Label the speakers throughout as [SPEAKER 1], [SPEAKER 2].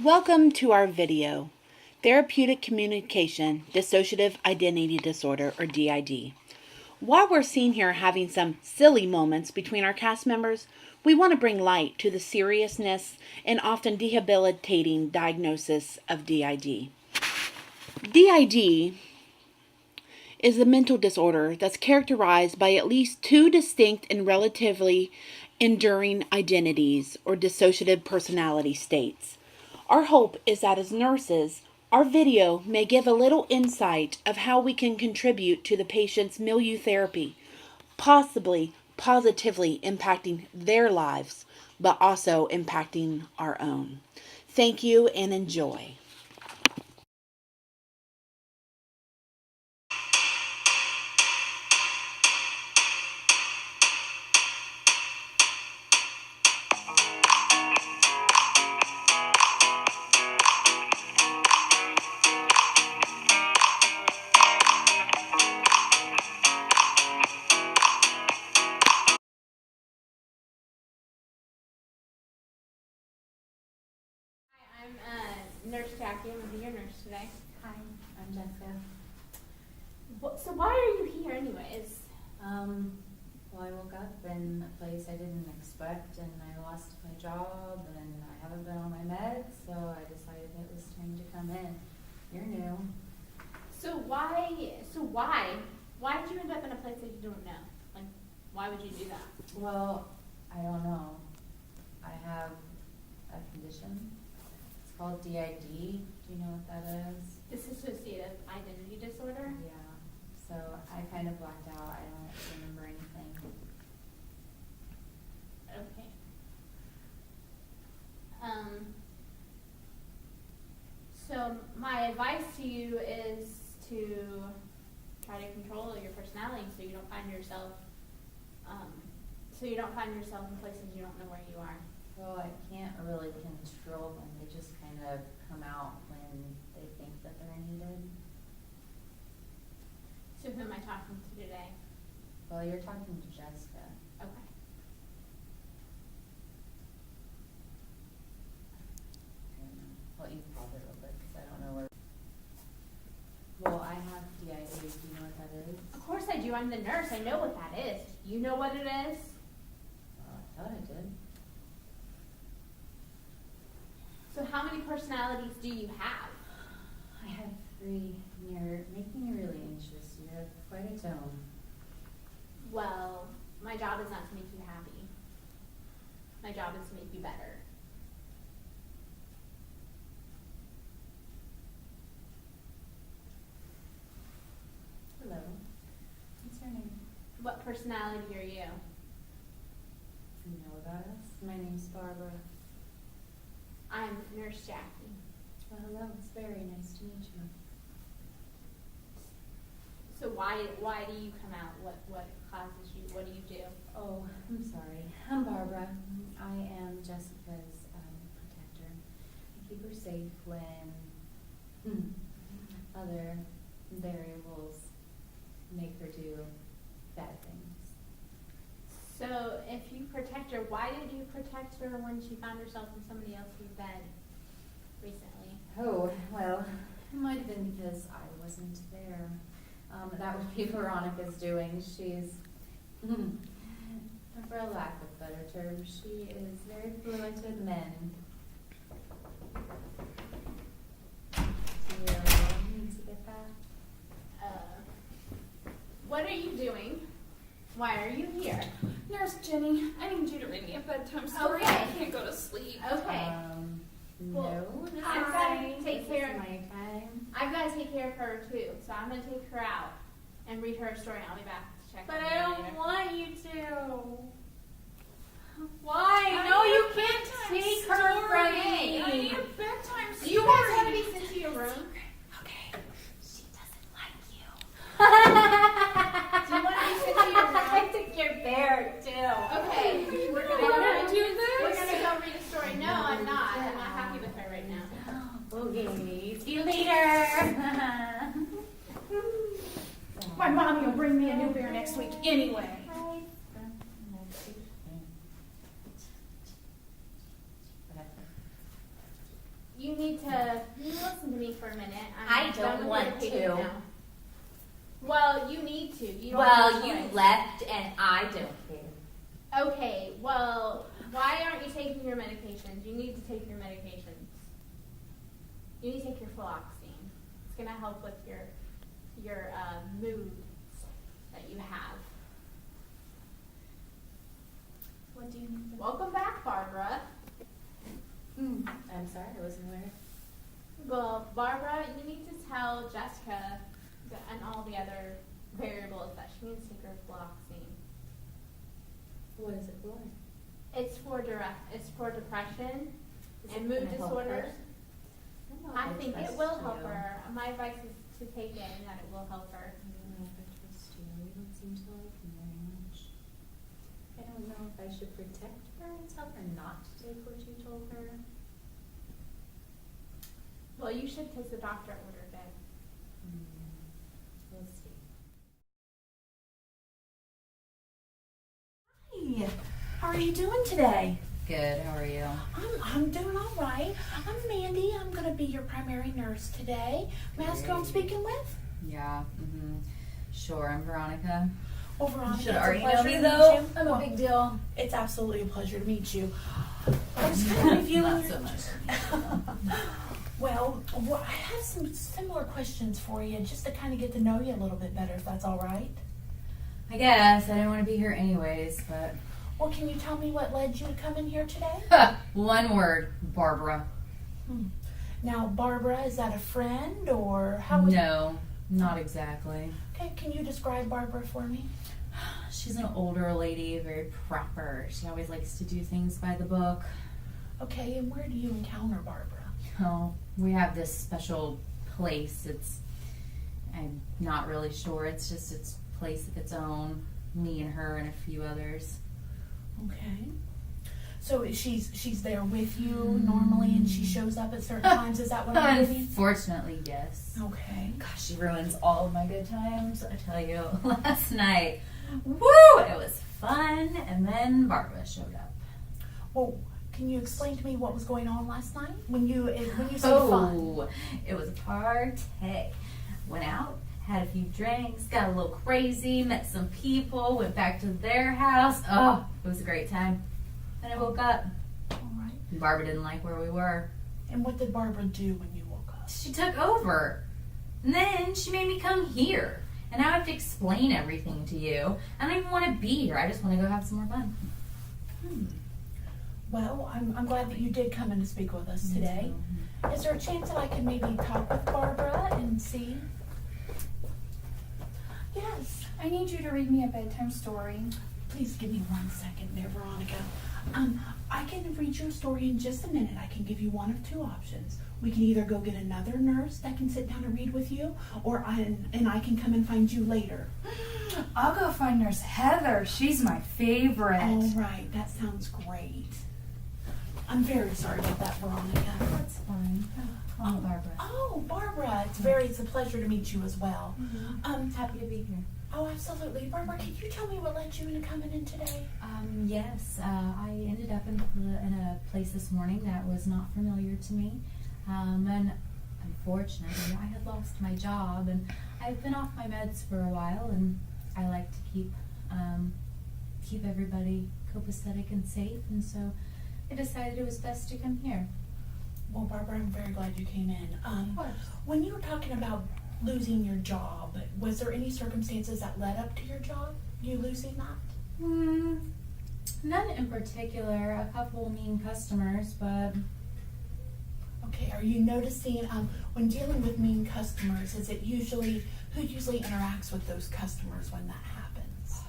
[SPEAKER 1] Welcome to our video, Therapeutic Communication Dissociative Identity Disorder, or DID. While we're seen here having some silly moments between our cast members, we want to bring light to the seriousness and often debilitating diagnosis of DID. DID is a mental disorder that's characterized by at least two distinct and relatively enduring identities or dissociative personality states. Our hope is that as nurses, our video may give a little insight of how we can contribute to the patient's milieu therapy, possibly positively impacting their lives, but also impacting our own. Thank you and enjoy.
[SPEAKER 2] I'm Nurse Jackie. I'm going to be your nurse today.
[SPEAKER 3] Hi, I'm Jessica.
[SPEAKER 2] So why are you here anyways?
[SPEAKER 3] Well, I woke up in a place I didn't expect, and I lost my job, and I haven't been on my meds, so I decided it was time to come in. You're new.
[SPEAKER 2] So why did you end up in a place that you don't know? Like, why would you do that?
[SPEAKER 3] Well, I don't know. I have a condition. It's called DID. Do you know what that is?
[SPEAKER 2] Dissociative identity disorder?
[SPEAKER 3] Yeah. So I kind of blacked out. I don't remember anything.
[SPEAKER 2] Okay. So my advice to you is to try to control your personality so you don't find yourself in places you don't know where you are.
[SPEAKER 3] Well, I can't really control them. They just kind of come out when they think that they're needed.
[SPEAKER 2] So who am I talking to today?
[SPEAKER 3] Well, you're talking to Jessica.
[SPEAKER 2] Okay.
[SPEAKER 3] Well, you can pause it real quick because I don't know where. Well, I have DID. Do you know what that is?
[SPEAKER 2] Of course I do. I'm the nurse. I know what that is. You know what it is?
[SPEAKER 3] Well, I thought I did.
[SPEAKER 2] So how many personalities do you have?
[SPEAKER 3] I have 3, and you're making me really anxious. You have quite a tone.
[SPEAKER 2] Well, my job is not to make you happy. My job is to make you better.
[SPEAKER 3] Hello. What's your name?
[SPEAKER 2] What personality are you?
[SPEAKER 3] You know about us? My name's Barbara.
[SPEAKER 2] I'm Nurse Jackie.
[SPEAKER 3] Well, hello. It's very nice to meet you.
[SPEAKER 2] So why do you come out? What causes you? What do you do?
[SPEAKER 3] Oh, I'm sorry. I'm Barbara. I am Jessica's protector. I keep her safe when other variables make her do bad things.
[SPEAKER 2] So if you protect her, why did you protect her when she found herself in somebody else's bed recently?
[SPEAKER 3] Oh, well, it might have been because I wasn't there. That would be Veronica's doing. She's, for a lack of better term, she is very fluent with men. Do you need to get that?
[SPEAKER 2] What are you doing? Why are you here?
[SPEAKER 4] Nurse Jenny, I need you to read me a bedtime story.
[SPEAKER 2] Okay.
[SPEAKER 4] I can't go to sleep.
[SPEAKER 2] Okay.
[SPEAKER 3] No, this
[SPEAKER 2] I've
[SPEAKER 3] is
[SPEAKER 2] got to
[SPEAKER 3] my-
[SPEAKER 2] take
[SPEAKER 3] this
[SPEAKER 2] care
[SPEAKER 3] is
[SPEAKER 2] of-
[SPEAKER 3] my time.
[SPEAKER 2] I've got to take care of her too, so I'm going to take her out and read her a story. I'll be back to check
[SPEAKER 4] But
[SPEAKER 2] on
[SPEAKER 4] I
[SPEAKER 2] her
[SPEAKER 4] don't
[SPEAKER 2] later.
[SPEAKER 4] want you to.
[SPEAKER 2] Why?
[SPEAKER 4] I
[SPEAKER 2] No,
[SPEAKER 4] need
[SPEAKER 2] you
[SPEAKER 4] a
[SPEAKER 2] can't
[SPEAKER 4] bedtime
[SPEAKER 2] take her from
[SPEAKER 4] story.
[SPEAKER 2] me.
[SPEAKER 4] I need a bedtime
[SPEAKER 2] Do
[SPEAKER 4] story.
[SPEAKER 2] you guys want to be sent to your room?
[SPEAKER 4] Okay. She doesn't like you.
[SPEAKER 2] Do you want to be sent to your room?
[SPEAKER 3] I think you're fair too.
[SPEAKER 2] Okay.
[SPEAKER 4] We're gonna do this?
[SPEAKER 2] We're going to go read a story. No, I'm not. I'm not happy with her right now.
[SPEAKER 3] Okay, see you later.
[SPEAKER 4] My mommy will bring me a new beer next week anyway.
[SPEAKER 2] You
[SPEAKER 3] I
[SPEAKER 2] I'm
[SPEAKER 3] don't
[SPEAKER 2] with
[SPEAKER 3] want
[SPEAKER 2] your patient
[SPEAKER 3] to.
[SPEAKER 2] now. Well, you need to. You don't
[SPEAKER 3] Well,
[SPEAKER 2] have a
[SPEAKER 3] you
[SPEAKER 2] choice.
[SPEAKER 3] left and I don't care.
[SPEAKER 2] Okay, well, why aren't you taking your medications? You need to take your medications. You need to take your fluoxetine. It's gonna help with your mood that you have.
[SPEAKER 4] What do you need?
[SPEAKER 2] Welcome back, Barbara.
[SPEAKER 3] I'm sorry, I wasn't aware.
[SPEAKER 2] Well, Barbara, you need to tell Jessica and all the other variables that she needs to take her fluoxetine.
[SPEAKER 3] What is it for?
[SPEAKER 2] It's for depression
[SPEAKER 3] Is
[SPEAKER 2] and
[SPEAKER 3] it
[SPEAKER 2] mood
[SPEAKER 3] gonna help
[SPEAKER 2] disorders.
[SPEAKER 3] her? don't know if
[SPEAKER 2] I think it
[SPEAKER 3] trust
[SPEAKER 2] will help
[SPEAKER 3] you.
[SPEAKER 2] her. My advice is to take it and that it will help her.
[SPEAKER 3] I don't know if I trust you. You don't seem to like me very much. I don't know if I should protect her and tell her not to take what you told her.
[SPEAKER 2] Well, you should because the doctor ordered it.
[SPEAKER 3] We'll see.
[SPEAKER 4] Hey, how are you doing today?
[SPEAKER 3] Good, how are you?
[SPEAKER 4] I'm doing all right. I'm Mandy. I'm gonna be your primary nurse today. May I ask who I'm speaking with?
[SPEAKER 5] Yeah, sure, I'm Veronica.
[SPEAKER 4] Well, Veronica,
[SPEAKER 5] You should
[SPEAKER 4] it's a
[SPEAKER 5] already know
[SPEAKER 4] pleasure
[SPEAKER 5] me
[SPEAKER 4] to
[SPEAKER 5] though.
[SPEAKER 4] meet you.
[SPEAKER 5] I'm a
[SPEAKER 4] Well,
[SPEAKER 5] big deal.
[SPEAKER 4] It's absolutely a pleasure to meet you. I was kind of reviewing
[SPEAKER 5] Not
[SPEAKER 4] your-
[SPEAKER 5] so much.
[SPEAKER 4] Well, I have some similar questions for you, just to kind of get to know you a little bit better, if that's all right.
[SPEAKER 5] I guess I didn't want to be here anyways, but
[SPEAKER 4] Well, can you tell me what led you to come in here today?
[SPEAKER 5] one word, Barbara.
[SPEAKER 4] Now, Barbara, is that a friend or how would
[SPEAKER 5] No, not exactly.
[SPEAKER 4] Okay, can you describe Barbara for me?
[SPEAKER 5] She's an older lady, very proper. She always likes to do things by the book.
[SPEAKER 4] Okay, and where do you encounter Barbara?
[SPEAKER 5] Oh, we have this special place. I'm not really sure. It's a place of its own. Me and her and a few others.
[SPEAKER 4] Okay. So she's there with you normally and she shows up at certain times, is that what I'm getting?
[SPEAKER 5] Unfortunately, yes.
[SPEAKER 4] Okay.
[SPEAKER 5] Gosh, she ruins all of my good times. I tell you, last night, woo, it was fun. And then Barbara showed up.
[SPEAKER 4] Well, can you explain to me what was going on last night? When you say fun.
[SPEAKER 5] Oh, it was a party. Went out, had a few drinks, got a little crazy, met some people, went back to their house. Oh, it was a great time. Then I woke up.
[SPEAKER 4] All right.
[SPEAKER 5] And Barbara didn't like where we were.
[SPEAKER 4] And what did Barbara do when you woke up?
[SPEAKER 5] She took over. And then she made me come here. And now I have to explain everything to you. I don't even want to be here. I just want to go have some more fun.
[SPEAKER 4] Well, I'm glad that you did come in to speak with us today. Is there a chance that I could maybe talk with Barbara and see? Yes.
[SPEAKER 6] I need you to read me a bedtime story.
[SPEAKER 4] Please give me 1 second there, Veronica. I can read you a story in just a minute. I can give you one of two options. We can either go get another nurse that can sit down and read with you, or I can come and find you later.
[SPEAKER 6] I'll go find Nurse Heather. She's my favorite.
[SPEAKER 4] All right, that sounds great. I'm very sorry about that, Veronica.
[SPEAKER 5] That's fine. Call me Barbara.
[SPEAKER 4] Oh, Barbara, it's a pleasure to meet you as well.
[SPEAKER 5] Happy to be here.
[SPEAKER 4] Oh, absolutely. Barbara, can you tell me what led you into coming in today?
[SPEAKER 5] Yes, I ended up in a place this morning that was not familiar to me. And unfortunately, I had lost my job and I've been off my meds for a while and I like to keep everybody copacetic and safe, and so I decided it was best to come here.
[SPEAKER 4] Well, Barbara, I'm very glad you came in.
[SPEAKER 5] Of course.
[SPEAKER 4] When you were talking about losing your job, was there any circumstances that led up to your job, you losing that?
[SPEAKER 5] None in particular. A couple mean customers, but
[SPEAKER 4] Okay, are you noticing when dealing with mean customers, who usually interacts with those customers when that happens?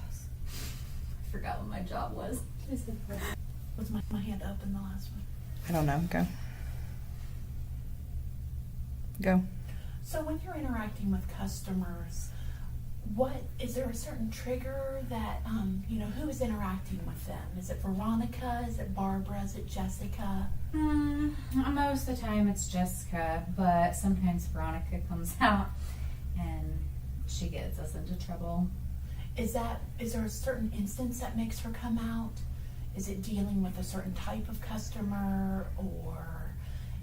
[SPEAKER 5] I forgot what my job was.
[SPEAKER 4] Was my hand up in the last one?
[SPEAKER 7] I don't know. Go. Go.
[SPEAKER 4] So when you're interacting with customers, is there a certain trigger that, who is interacting with them? Is it Veronica? Is it Barbara? Is it Jessica?
[SPEAKER 5] Most of the time it's Jessica, but sometimes Veronica comes out and she gets us into trouble.
[SPEAKER 4] Is there a certain instance that makes her come out? Is it dealing with a certain type of customer, or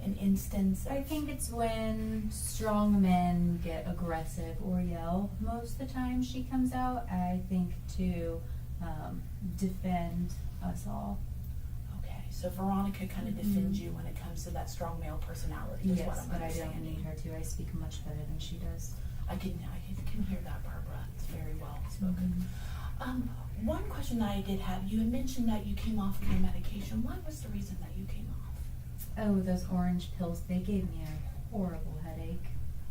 [SPEAKER 4] an instance?
[SPEAKER 5] I think it's when strong men get aggressive or yell. Most of the time she comes out, I think, to defend us all.
[SPEAKER 4] Okay, so Veronica kind of defends you when it comes to that strong male personality. Is what
[SPEAKER 5] Yes,
[SPEAKER 4] I'm
[SPEAKER 5] but I don't
[SPEAKER 4] understanding.
[SPEAKER 5] need her to. I speak much better than she does.
[SPEAKER 4] I can hear that, Barbara. It's very well spoken. One question I did have, you had mentioned that you came off of your medication. What was the reason that you came off?
[SPEAKER 5] Oh, those orange pills, they gave me a horrible headache.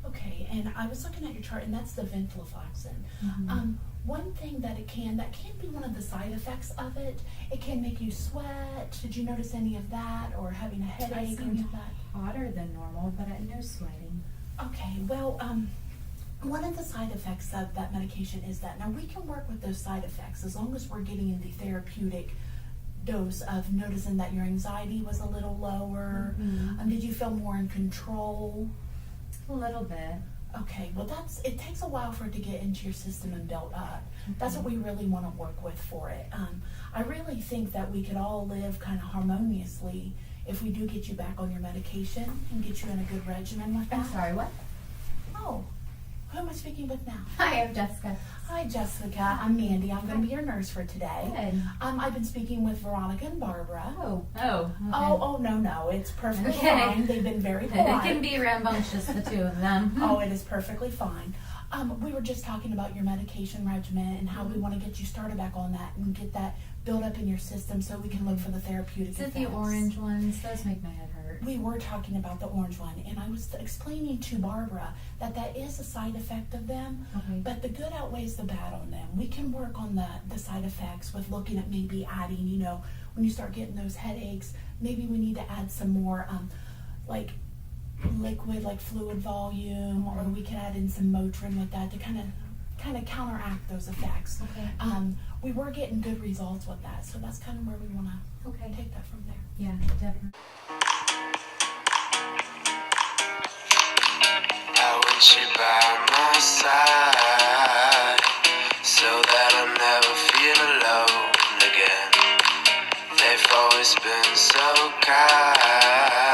[SPEAKER 4] Okay, and I was looking at your chart, and that's the venlafaxine. One thing that can be one of the side effects of it. It can make you sweat. Did you notice any of that, or having a
[SPEAKER 5] I
[SPEAKER 4] headache or any
[SPEAKER 5] seemed
[SPEAKER 4] of that?
[SPEAKER 5] hotter than normal, but no sweating.
[SPEAKER 4] Okay, well, one of the side effects of that medication is that now we can work with those side effects as long as we're getting the therapeutic dose of noticing that your anxiety was a little lower. Did you feel more in control?
[SPEAKER 5] A little bit.
[SPEAKER 4] Okay, well it takes a while for it to get into your system and build up. That's what we really want to work with for it. I really think that we could all live kind of harmoniously if we do get you back on your medication and get you in a good regimen with that.
[SPEAKER 5] I'm sorry, what?
[SPEAKER 4] Oh, who am I speaking with now?
[SPEAKER 5] Hi, I'm Jessica.
[SPEAKER 4] Hi, Jessica. I'm Mandy. I'm going to be your nurse for today.
[SPEAKER 5] Good.
[SPEAKER 4] I've been speaking with Veronica and Barbara.
[SPEAKER 5] Oh, okay.
[SPEAKER 4] Oh, no. It's perfectly
[SPEAKER 5] Okay.
[SPEAKER 4] fine. They've been very
[SPEAKER 5] It
[SPEAKER 4] polite.
[SPEAKER 5] can be rambunctious, the two of them.
[SPEAKER 4] Oh, it is perfectly fine. We were just talking about your medication regimen and how we want to get you started back on that and get that built up in your system so we can look for the therapeutic
[SPEAKER 5] Is it
[SPEAKER 4] effects.
[SPEAKER 5] the orange ones? Those make my head hurt.
[SPEAKER 4] We were talking about the orange one, and I was explaining to Barbara that is a side effect of them,
[SPEAKER 5] Okay.
[SPEAKER 4] but the good outweighs the bad on them. We can work on the side effects with looking at maybe adding, when you start getting those headaches, maybe we need to add some more, like liquid, like fluid volume, or we can add in some Motrin with that to kind of counteract those effects.
[SPEAKER 5] Okay.
[SPEAKER 4] We were getting good results with that, so that's kind of where we want to
[SPEAKER 5] Okay.
[SPEAKER 4] take that from there.
[SPEAKER 5] Yeah, definitely.
[SPEAKER 8] I wish you by my side, so that I'll never feel alone again. They've always been so kind.